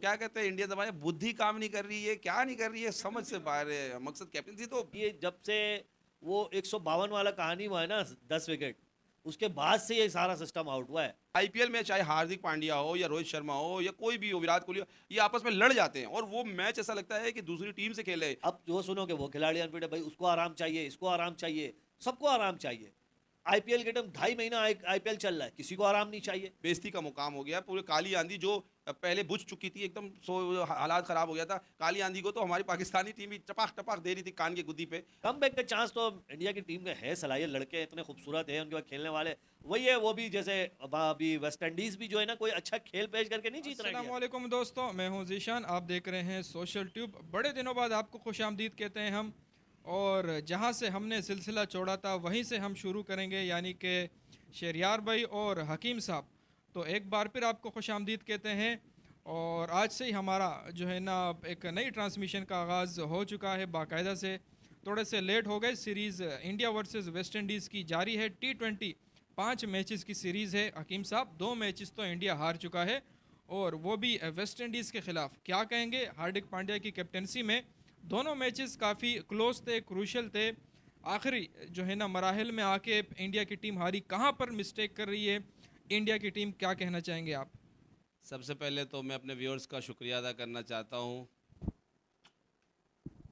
क्या कहते हैं इंडिया दबाए, बुद्धि काम नहीं कर रही है, क्या नहीं कर रही है, समझ से बाहर है। मकसद कैप्टनसी तो ये जब से वो 152 वाला कहानी हुआ है ना, 10 विकेट, उसके बाद से ये सारा सिस्टम आउट हुआ है। आईपीएल में चाहे हार्दिक पांड्या हो या रोहित शर्मा हो या कोई भी हो, विराट कोहली हो, ये आपस में लड़ जाते हैं और वो मैच ऐसा लगता है कि दूसरी टीम से खेले। अब जो सुनोगे वो खिलाड़ी अनफिट है भाई, उसको आराम चाहिए, इसको आराम चाहिए, सबको आराम चाहिए। आईपीएल के टाइम 2.5 महीना आईपीएल चल रहा है, किसी को आराम नहीं चाहिए। बेइज्जती का मुकाम हो गया पूरे। काली आंधी जो पहले बुझ चुकी थी एकदम, हालात खराब हो गया था। काली आंधी को तो हमारी पाकिस्तानी टीम भी टपाक टपाक दे रही थी कान के गुद्दी पे। कम बैक का चांस तो इंडिया की टीम में है, सलाहियत, लड़के इतने खूबसूरत हैं उनके बाद खेलने वाले। वही है, वो भी जैसे अभी वेस्ट इंडीज भी जो है ना, कोई अच्छा खेल पेश करके नहीं जीत रहा इंडिया। अस्सलामुअलैकुम दोस्तों, मैं हूं जीशान। आप देख रहे हैं सोशल ट्यूब। बड़े दिनों बाद आपको खुश आमदीद कहते हैं हम। और जहां से हमने सिलसिला छोड़ा था वहीं से हम शुरू करेंगे, यानी कि शहरियार भाई और हकीम साहब। तो एक बार फिर आपको खुश आमदीद कहते हैं। और आज से ही हमारा जो है ना एक नई ट्रांसमिशन का आगाज़ हो चुका है बाकायदा से। थोड़े से लेट हो गए। Series India versus West Indies की जारी है। T20 5 मैचेस की सीरीज़ है हकीम साहब। 2 मैचेस तो इंडिया हार चुका है, और वो भी वेस्ट इंडीज़ के ख़िलाफ़। क्या कहेंगे हार्दिक पांड्या की कैप्टनसी में? दोनों मैचेस काफ़ी क्लोज थे, क्रूशल थे। आखिरी जो है ना मराहल में आके इंडिया की टीम हारी। कहाँ पर मिस्टेक कर रही है इंडिया की टीम, क्या कहना चाहेंगे आप? सबसे पहले तो मैं अपने व्यूअर्स का शुक्रिया अदा करना चाहता हूँ,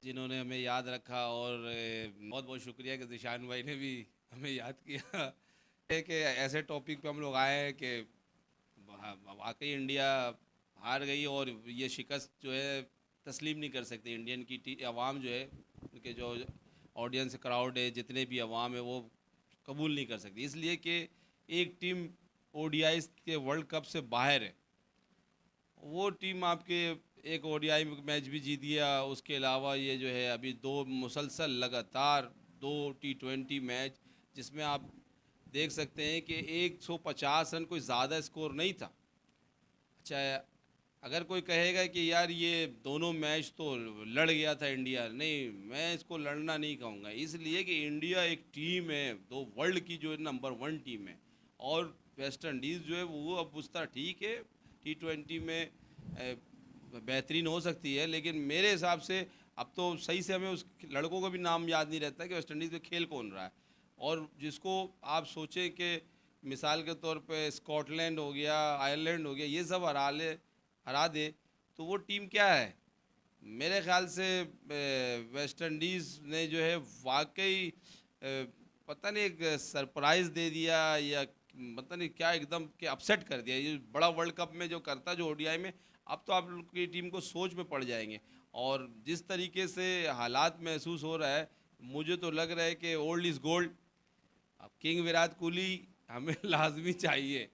जिन्होंने हमें याद रखा। और बहुत बहुत शुक्रिया कि जिशान भाई ने भी हमें याद किया है कि ऐसे टॉपिक पे हम लोग आए हैं कि वाकई इंडिया हार गई। और ये शिकस्त जो है तस्लीम नहीं कर सकती इंडियन की आवाम जो है, उनके जो ऑडियंस क्राउड है, जितने भी आवाम है, वो कबूल नहीं कर सकती। इसलिए कि एक टीम ओडीआई के वर्ल्ड कप से बाहर है। वो टीम आपके एक ओडीआई मैच भी जीत गया, उसके अलावा ये जो है अभी 2 मुसलसल लगातार 2 T20 मैच, जिसमें आप देख सकते हैं कि 150 रन कोई ज़्यादा स्कोर नहीं था। अच्छा, अगर कोई कहेगा कि यार ये दोनों मैच तो लड़ गया था इंडिया, नहीं, मैं इसको लड़ना नहीं कहूँगा। इसलिए कि इंडिया एक टीम है, दो वर्ल्ड की जो नंबर 1 टीम है। और वेस्ट इंडीज़ जो है वो अब उस तरह ठीक है, T20 में बेहतरीन हो सकती है, लेकिन मेरे हिसाब से अब तो सही से हमें उस लड़कों का भी नाम याद नहीं रहता कि वेस्ट इंडीज़ में खेल कौन रहा है। और जिसको आप सोचें कि मिसाल के तौर पे स्कॉटलैंड हो गया, आयरलैंड हो गया, ये सब हरा दे, तो वो टीम क्या है? मेरे ख्याल से वेस्ट इंडीज़ ने जो है वाकई पता नहीं एक सरप्राइज़ दे दिया, या पता नहीं क्या, एकदम के अपसेट कर दिया। ये बड़ा वर्ल्ड कप में जो करता, जो ओडीआई में, अब तो आप लोग की टीम को सोच में पड़ जाएंगे। और जिस तरीके से हालात महसूस हो रहा है, मुझे तो लग रहा है कि ओल्ड इज़ गोल्ड। अब किंग विराट कोहली हमें लाजमी चाहिए,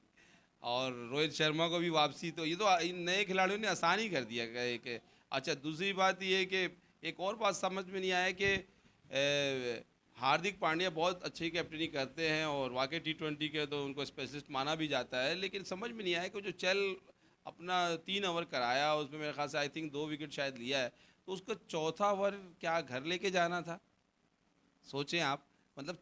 और रोहित शर्मा को भी वापसी। तो ये तो इन नए खिलाड़ियों ने आसान ही कर दिया कि अच्छा, दूसरी बात ये है कि एक और बात समझ में नहीं आया कि हार्दिक पांड्या बहुत अच्छी कैप्टनी करते हैं और वाकई T20 के तो उनको स्पेशलिस्ट माना भी जाता है, लेकिन समझ में नहीं आया कि जो चल अपना 3 ओवर कराया, उसमें मेरे ख्याल से आई थिंक 2 विकेट शायद लिया है, तो उसका चौथा ओवर क्या घर लेके जाना था? सोचें आप। मतलब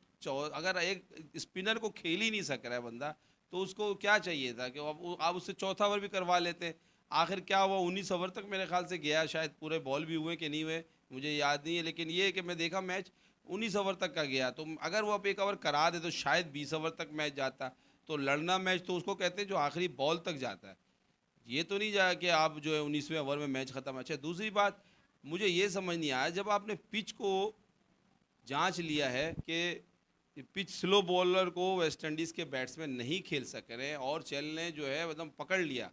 अगर एक स्पिनर को खेल ही नहीं सक रहा है बंदा, तो उसको क्या चाहिए था कि आप उससे चौथा ओवर भी करवा लेते। आखिर क्या हुआ, 19 ओवर तक मेरे ख्याल से गया, शायद पूरे बॉल भी हुए कि नहीं हुए मुझे याद नहीं है, लेकिन ये है कि मैं देखा मैच 19 ओवर तक का गया। तो अगर वो आप एक ओवर करा दे तो शायद 20 ओवर तक मैच जाता। तो लड़ना मैच तो उसको कहते हैं जो आखिरी बॉल तक जाता है। ये तो नहीं जा कि आप जो है 19वें ओवर में मैच ख़त्म। अच्छा, दूसरी बात मुझे ये समझ नहीं आया, जब आपने पिच को जांच लिया है कि पिच स्लो बॉलर को वेस्ट इंडीज़ के बैट्समैन नहीं खेल सक रहे हैं, और चेल ने जो है एकदम पकड़ लिया,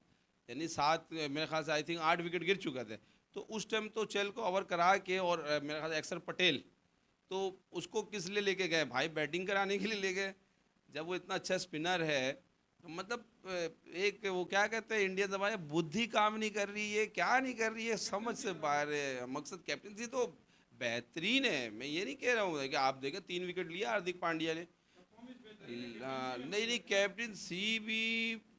यानी 7 मेरे ख्याल से आई थिंक 8 विकेट गिर चुके थे। तो उस टाइम तो चेल को ओवर करा के, और मेरे ख्याल से अक्षर पटेल, तो उसको किस लिए लेके गए भाई? बैटिंग कराने के लिए ले गए, जब वो इतना अच्छा स्पिनर है। तो मतलब एक वो क्या कहते हैं इंडिया दबाए, बुद्धि काम नहीं कर रही है, क्या नहीं कर रही है, समझ से बाहर है। मकसद कैप्टनसी तो बेहतरीन है, मैं ये नहीं कह रहा हूँ कि आप देखें 3 विकेट लिया हार्दिक पांड्या ने। नहीं नहीं, कैप्टन सी भी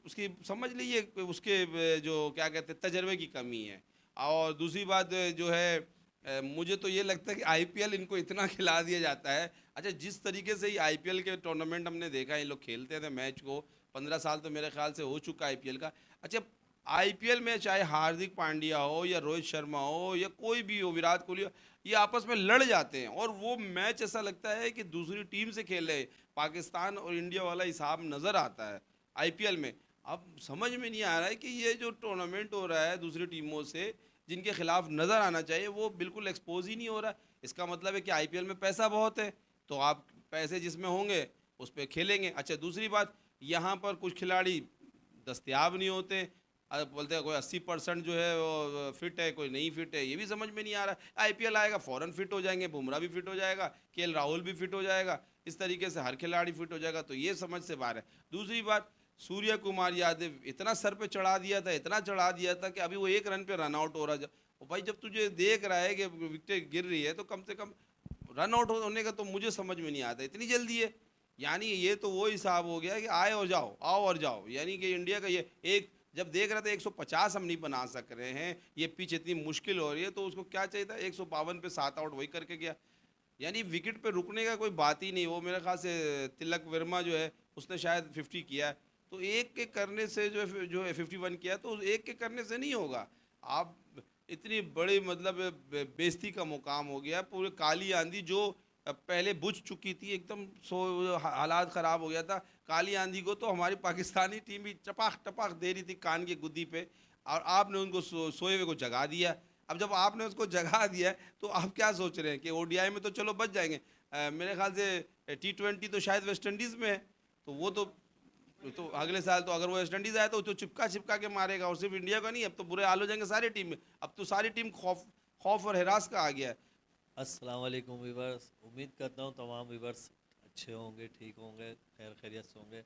उसकी समझ लीजिए, उसके जो क्या कहते हैं तजर्बे की कमी है। और दूसरी बात जो है, मुझे तो ये लगता है कि आईपीएल इनको इतना खिला दिया जाता है। अच्छा, जिस तरीके से ही आईपीएल के टूर्नामेंट हमने देखा, इन लोग खेलते थे मैच को, 15 साल तो मेरे ख्याल से हो चुका है आईपीएल का। अच्छा, आईपीएल में चाहे हार्दिक पांड्या हो या रोहित शर्मा हो या कोई भी हो, विराट कोहली हो, ये आपस में लड़ जाते हैं और वो मैच ऐसा लगता है कि दूसरी टीम से खेल रहे, पाकिस्तान और इंडिया वाला हिसाब नज़र आता है आईपीएल में। अब समझ में नहीं आ रहा है कि ये जो टूर्नामेंट हो रहा है दूसरी टीमों से जिनके खिलाफ नज़र आना चाहिए वो बिल्कुल एक्सपोज ही नहीं हो रहा। इसका मतलब है कि आईपीएल में पैसा बहुत है, तो आप पैसे जिसमें होंगे उस पर खेलेंगे। अच्छा, दूसरी बात, यहाँ पर कुछ खिलाड़ी दस्तयाब नहीं होते। बोलते हैं कोई 80% जो है वो फिट है, कोई नहीं फिट है, ये भी समझ में नहीं आ रहा। आईपीएल आएगा फ़ौरन फिट हो जाएंगे, बुमराह भी फिट हो जाएगा, केएल राहुल भी फिट हो जाएगा, इस तरीके से हर खिलाड़ी फिट हो जाएगा, तो ये समझ से बाहर है। दूसरी बात, सूर्य कुमार यादव इतना सर पे चढ़ा दिया था, इतना चढ़ा दिया था कि अभी वो 1 रन पे रन आउट हो रहा है। और भाई जब तुझे देख रहा है कि विकेट गिर रही है तो कम से कम रन आउट होने का तो मुझे समझ में नहीं आता, इतनी जल्दी है। यानी ये तो वो हिसाब हो गया कि आए और जाओ, आओ और जाओ। यानी कि इंडिया का ये एक, जब देख रहे थे 150 हम नहीं बना सक रहे हैं, ये पिच इतनी मुश्किल हो रही है, तो उसको क्या चाहिए था, 152 पे 7 आउट वही करके गया। यानी विकेट पे रुकने का कोई बात ही नहीं। वो मेरे ख्याल से तिलक वर्मा जो है उसने शायद 50 किया है, तो एक के करने से जो है 51 किया, तो एक के करने से नहीं होगा। आप इतनी बड़ी मतलब बेइज्जती का मुकाम हो गया। पूरे काली आंधी जो पहले बुझ चुकी थी एकदम, हालात ख़राब हो गया था। काली आंधी को तो हमारी पाकिस्तानी टीम भी टपाक टपाक दे रही थी कान की गुद्दी पे, और आपने उनको सोए हुए को जगा दिया। अब जब आपने उसको जगा दिया है तो आप क्या सोच रहे हैं कि ओडीआई में तो चलो बच जाएंगे। मेरे ख्याल से T20 तो शायद वेस्ट इंडीज़ में है, तो वो तो अगले साल तो अगर वो वेस्ट इंडीज़ आया तो चिपका चिपका के मारेगा। और सिर्फ इंडिया का नहीं, अब तो बुरे हाल हो जाएंगे सारी टीम में। अब तो सारी टीम खौफ और हिरास का आ गया है। अस्सलाम वालेकुम वीवर्स, उम्मीद करता हूँ तमाम वीवर्स अच्छे होंगे, ठीक होंगे, खैर खैरियत से होंगे।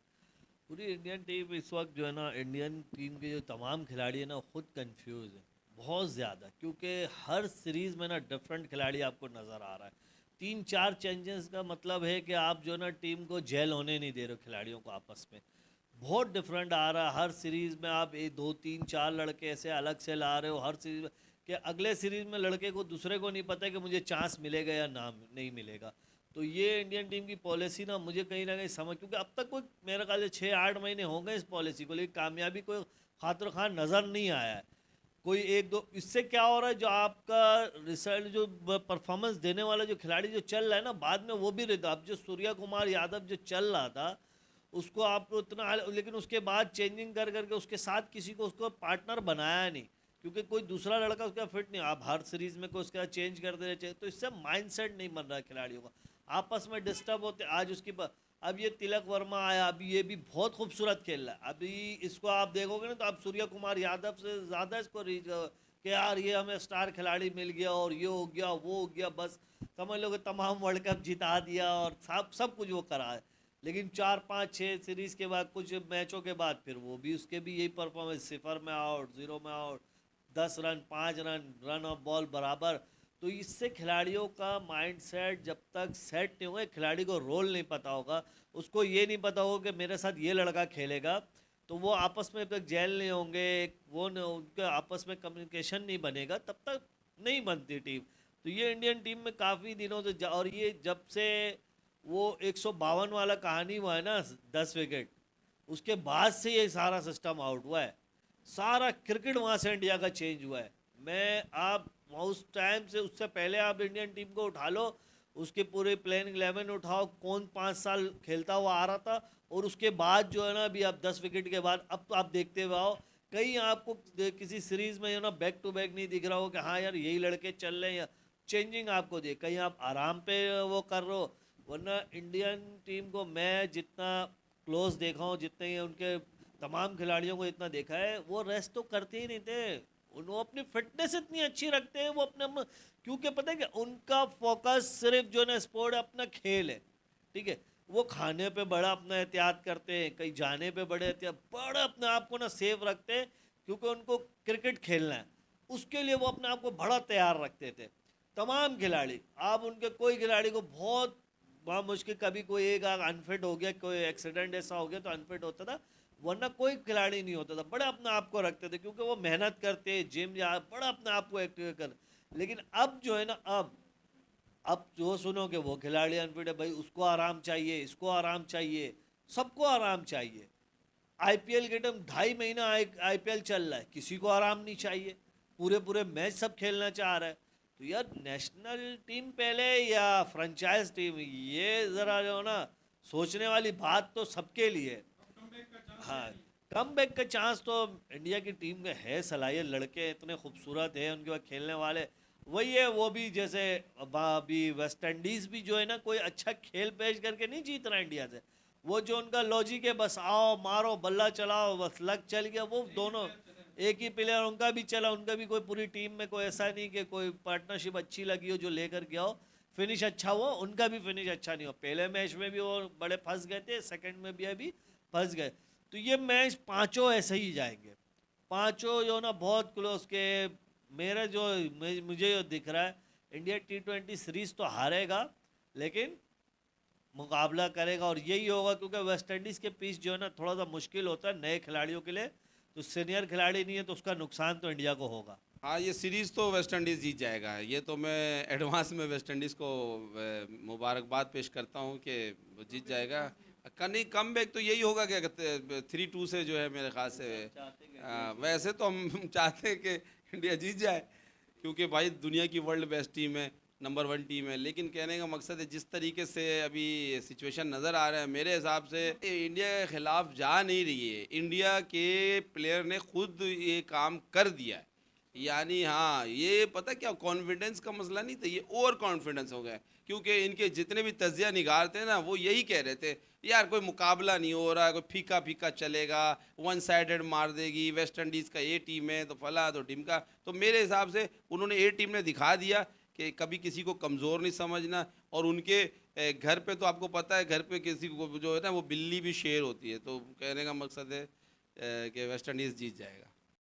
पूरी इंडियन टीम इस वक्त जो है ना, इंडियन टीम के जो तमाम खिलाड़ी हैं ना, खुद कंफ्यूज हैं बहुत ज़्यादा, क्योंकि हर सीरीज़ में ना डिफरेंट खिलाड़ी आपको नज़र आ रहा है। 3-4 चेंजेस का मतलब है कि आप जो है ना टीम को जेल होने नहीं दे रहे हो, खिलाड़ियों को आपस में बहुत डिफरेंट आ रहा है। हर सीरीज़ में आप 2-3-4 लड़के ऐसे अलग से ला रहे हो हर सीरीज़ में, कि अगले सीरीज़ में लड़के को दूसरे को नहीं पता कि मुझे चांस मिलेगा या ना नहीं मिलेगा। तो ये इंडियन टीम की पॉलिसी ना मुझे कहीं ना कहीं समझ, क्योंकि अब तक कोई मेरे ख्याल से 6-8 महीने हो गए इस पॉलिसी को, लेकिन कामयाबी कोई खातिर खां नज़र नहीं आया है। कोई 1-2 इससे क्या हो रहा है, जो आपका रिजल्ट जो परफॉर्मेंस देने वाला जो खिलाड़ी जो चल रहा है ना, बाद में वो भी रहता। अब जो सूर्य कुमार यादव जो चल रहा था उसको आप उतना, लेकिन उसके बाद चेंजिंग कर करके उसके साथ किसी को उसको पार्टनर बनाया नहीं, क्योंकि कोई दूसरा लड़का उसका फिट नहीं। आप हर सीरीज़ में कोई उसका चेंज कर दे रहे, तो इससे माइंडसेट नहीं बन रहा खिलाड़ियों का, आपस में डिस्टर्ब होते। आज अब ये तिलक वर्मा आया, अभी ये भी बहुत खूबसूरत खेल रहा है। अभी इसको आप देखोगे ना तो आप सूर्य कुमार यादव से ज़्यादा इसको कि यार ये हमें स्टार खिलाड़ी मिल गया और ये हो गया वो हो गया, बस समझ लो कि तमाम वर्ल्ड कप जिता दिया और सब कुछ वो करा है। लेकिन 4-5-6 सीरीज़ के बाद, कुछ मैचों के बाद फिर वो भी उसके भी यही परफॉर्मेंस, 0 में आउट, 0 में out, 10 run, 5 run, run of ball बराबर। तो इससे खिलाड़ियों का माइंडसेट जब तक सेट नहीं होगा, खिलाड़ी को रोल नहीं पता होगा, उसको ये नहीं पता होगा कि मेरे साथ ये लड़का खेलेगा, तो वो आपस में जब तक जेल नहीं होंगे, वो उनके आपस में कम्युनिकेशन नहीं बनेगा, तब तक नहीं बनती टीम। तो ये इंडियन टीम में काफ़ी दिनों से, और ये जब से वो 152 वाला कहानी हुआ है ना, 10 विकेट, उसके बाद से ये सारा सिस्टम आउट हुआ है। सारा क्रिकेट वहाँ से इंडिया का चेंज हुआ है। आप उस टाइम से, उससे पहले आप इंडियन टीम को उठा लो, उसके पूरे प्लेइंग 11 उठाओ, कौन 5 साल खेलता हुआ आ रहा था, और उसके बाद जो है ना, अभी आप 10 विकेट के बाद अब तो आप देखते हुए आओ, कहीं आपको किसी सीरीज़ में ना बैक टू बैक नहीं दिख रहा हो कि हाँ यार यही लड़के चल रहे हैं, या चेंजिंग आपको दे, कहीं आप आराम पे वो कर रहे हो। वरना इंडियन टीम को मैं जितना क्लोज देखा हूँ, जितने उनके तमाम खिलाड़ियों को इतना देखा है, वो रेस्ट तो करते ही नहीं थे। वो अपनी फिटनेस इतनी अच्छी रखते हैं, वो अपने, क्योंकि पता है कि उनका फोकस सिर्फ जो ना स्पोर्ट अपना खेल है, ठीक है। वो खाने पे बड़ा अपना एहतियात करते हैं, कहीं जाने पे बड़े एहतियात, बड़ा अपने आप को ना सेफ रखते हैं, क्योंकि उनको क्रिकेट खेलना है, उसके लिए वो अपने आप को बड़ा तैयार रखते थे तमाम खिलाड़ी। आप उनके कोई खिलाड़ी को बहुत मुश्किल, कभी कोई एक अनफिट हो गया, कोई एक्सीडेंट ऐसा हो गया तो अनफिट होता था, वरना कोई खिलाड़ी नहीं होता था। बड़ा अपने आप को रखते थे, क्योंकि वो मेहनत करते, जिम या बड़ा अपने आप को एक्टिव कर। लेकिन अब जो है ना, अब जो सुनो कि वो खिलाड़ी अनफिट है, भाई उसको आराम चाहिए, इसको आराम चाहिए, सबको आराम चाहिए। आईपीएल के टाइम 2.5 महीना आईपीएल चल रहा है, किसी को आराम नहीं चाहिए, पूरे पूरे मैच सब खेलना चाह रहा है। तो यार नेशनल टीम पहले या फ्रेंचाइज टीम, ये ज़रा जो है ना सोचने वाली बात तो सबके लिए है। हाँ, कम बैक का चांस तो इंडिया की टीम में है, सलाहियत, लड़के इतने खूबसूरत हैं उनके पास खेलने वाले। वही है, वो भी जैसे अभी वेस्ट इंडीज़ भी जो है ना कोई अच्छा खेल पेश करके नहीं जीत रहा इंडिया से। वो जो उनका लॉजिक है, बस आओ मारो बल्ला चलाओ, बस लक चल गया, वो दोनों एक ही प्लेयर उनका भी चला, उनका भी कोई पूरी टीम में कोई ऐसा नहीं कि कोई पार्टनरशिप अच्छी लगी हो जो लेकर गया हो, फिनिश अच्छा हुआ, उनका भी फिनिश अच्छा नहीं हो। पहले मैच में भी वो बड़े फंस गए थे, सेकंड में भी अभी फंस गए। तो ये मैच पांचों ऐसे ही जाएंगे, पांचों जो ना बहुत क्लोज के। मेरा जो मुझे जो दिख रहा है, इंडिया T20 सीरीज तो हारेगा लेकिन मुकाबला करेगा, और यही होगा क्योंकि वेस्ट इंडीज़ के पिच जो है ना थोड़ा सा मुश्किल होता है नए खिलाड़ियों के लिए, तो सीनियर खिलाड़ी नहीं है तो उसका नुकसान तो इंडिया को होगा। हाँ, ये सीरीज़ तो वेस्ट इंडीज़ जीत जाएगा, ये तो मैं एडवांस में वेस्ट इंडीज़ को मुबारकबाद पेश करता हूँ कि वो जीत जाएगा। नहीं, कम बैक तो यही होगा क्या 3-2 से जो है मेरे ख्याल से। वैसे तो हम चाहते हैं कि इंडिया जीत जाए, क्योंकि भाई दुनिया की वर्ल्ड बेस्ट टीम है, नंबर 1 टीम है। लेकिन कहने का मकसद है जिस तरीके से अभी सिचुएशन नज़र आ रहा है, मेरे हिसाब से इंडिया के ख़िलाफ़ जा नहीं रही है। इंडिया के प्लेयर ने खुद ये काम कर दिया है। यानी हाँ, ये पता क्या कॉन्फिडेंस का मसला नहीं था, ये ओवर कॉन्फिडेंस हो गया। क्योंकि इनके जितने भी तजिया निगार थे ना, वो यही कह रहे थे यार कोई मुकाबला नहीं हो रहा, कोई फीका फीका चलेगा, वन साइडेड मार देगी, वेस्ट इंडीज़ का ए टीम है तो फला तो ढिमका। तो मेरे हिसाब से उन्होंने ए टीम ने दिखा दिया कि कभी किसी को कमज़ोर नहीं समझना। और उनके घर पे तो आपको पता है, घर पे किसी को जो है ना वो बिल्ली भी शेर होती है। तो कहने का मकसद है कि वेस्ट इंडीज़ जीत जाएगा।